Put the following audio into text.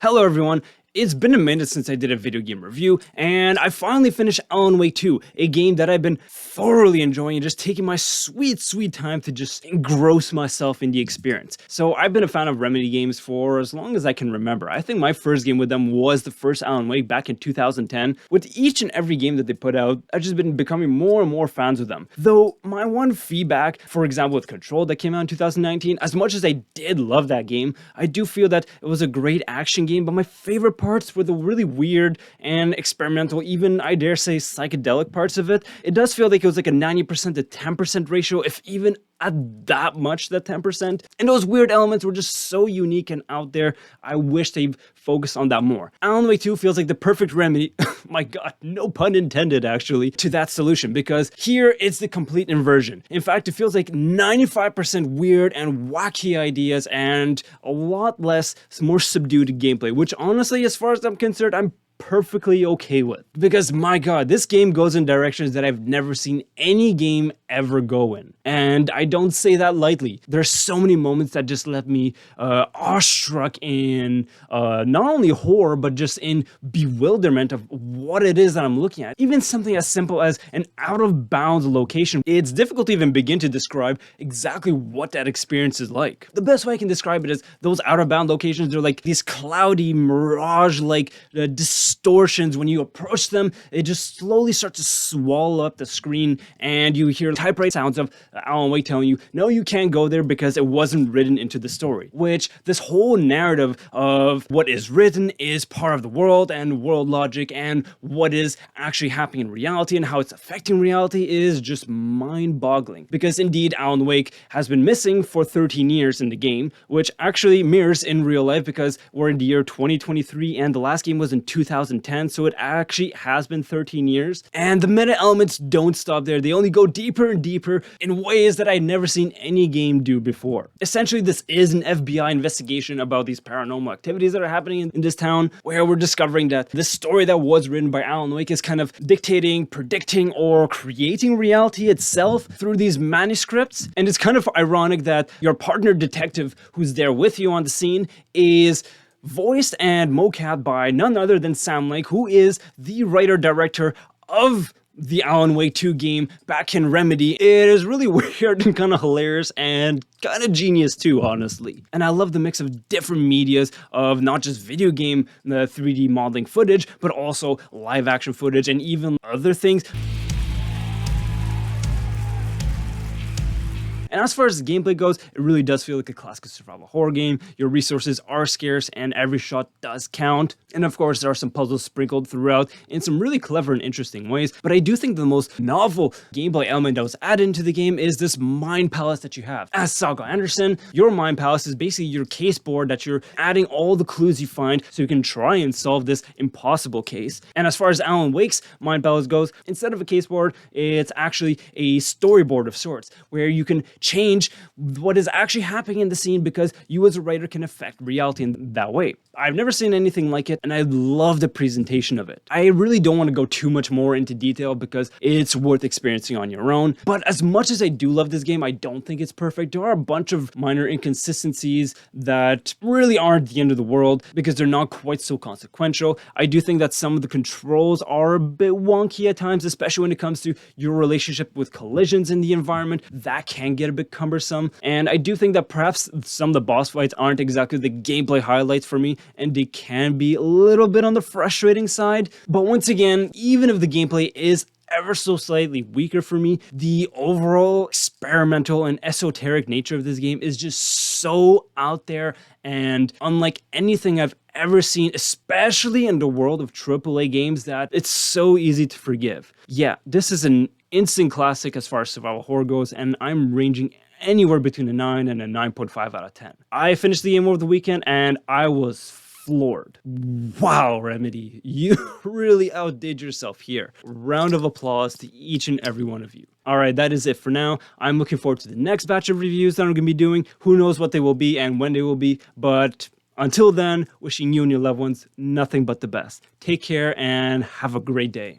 Hello everyone, it's been a minute since I did a video game review, and I finally finished Alan Wake 2, a game that I've been thoroughly enjoying and just taking my sweet time to just engross myself in the experience. So I've been a fan of Remedy games for as long as I can remember. I think my first game with them was the first Alan Wake back in 2010. With each and every game that they put out, I've just been becoming more and more fans with them. Though my one feedback, for example with Control that came out in 2019, as much as I did love that game, I do feel that it was a great action game, but my favorite parts were the really weird and experimental, even I dare say psychedelic parts of it. It does feel like it was like a 90% to 10% ratio, if even at that much, that 10%. And those weird elements were just so unique and out there. I wish they'd focused on that more. Alan Wake 2 feels like the perfect remedy, my god, no pun intended actually, to that solution, because here it's the complete inversion. In fact, it feels like 95% weird and wacky ideas and a lot less, more subdued gameplay, which honestly, as far as I'm concerned, I'm perfectly okay with. Because my god, this game goes in directions that I've never seen any game ever go in. And I don't say that lightly. There's so many moments that just left me awestruck in not only horror, but just in bewilderment of what it is that I'm looking at. Even something as simple as an out-of-bounds location. It's difficult to even begin to describe exactly what that experience is like. The best way I can describe it is those out-of-bound locations, they're like these cloudy, mirage-like distortions. When you approach them, it just slowly starts to swallow up the screen, and you hear typewriter sounds of Alan Wake telling you, no, you can't go there because it wasn't written into the story. Which, this whole narrative of what is written is part of the world and world logic, and what is actually happening in reality and how it's affecting reality is just mind-boggling. Because indeed, Alan Wake has been missing for 13 years in the game, which actually mirrors in real life because we're in the year 2023 and the last game was in 2010, so it actually has been 13 years. And the meta elements don't stop there. They only go deeper and deeper in ways that I'd never seen any game do before. Essentially, this is an FBI investigation about these paranormal activities that are happening in this town, where we're discovering that this story that was written by Alan Wake is kind of dictating, predicting, or creating reality itself through these manuscripts. And it's kind of ironic that your partner detective who's there with you on the scene is voiced and mocapped by none other than Sam Lake, who is the writer-director of the Alan Wake 2 game back in Remedy. It is really weird and kind of hilarious and kind of genius too, honestly. And I love the mix of different medias of not just video game 3D modeling footage, but also live action footage and even other things. And as far as the gameplay goes, it really does feel like a classic survival horror game. Your resources are scarce and every shot does count. And of course, there are some puzzles sprinkled throughout in some really clever and interesting ways. But I do think the most novel gameplay element that was added into the game is this mind palace that you have. As Saga Anderson, your mind palace is basically your case board that you're adding all the clues you find so you can try and solve this impossible case. And as far as Alan Wake's mind palace goes, instead of a case board, it's actually a storyboard of sorts, where you can change what is actually happening in the scene because you as a writer can affect reality in that way. I've never seen anything like it, and I love the presentation of it. I really don't want to go too much more into detail because it's worth experiencing on your own. But as much as I do love this game, I don't think it's perfect. There are a bunch of minor inconsistencies that really aren't the end of the world because they're not quite so consequential. I do think that some of the controls are a bit wonky at times, especially when it comes to your relationship with collisions in the environment. That can get a bit cumbersome. And I do think that perhaps some of the boss fights aren't exactly the gameplay highlights for me, and they can be a little bit on the frustrating side. But once again, even if the gameplay is ever so slightly weaker for me, the overall experimental and esoteric nature of this game is just so out there and unlike anything I've ever seen, especially in the world of AAA games, that it's so easy to forgive. Yeah, this is an instant classic as far as survival horror goes, and I'm ranging anywhere between a 9 and a 9.5 out of 10. I finished the game over the weekend and I was floored. Wow, Remedy, you really outdid yourself here. Round of applause to each and every one of you. Alright, that is it for now. I'm looking forward to the next batch of reviews that I'm going to be doing. Who knows what they will be and when they will be, but until then, wishing you and your loved ones nothing but the best. Take care and have a great day.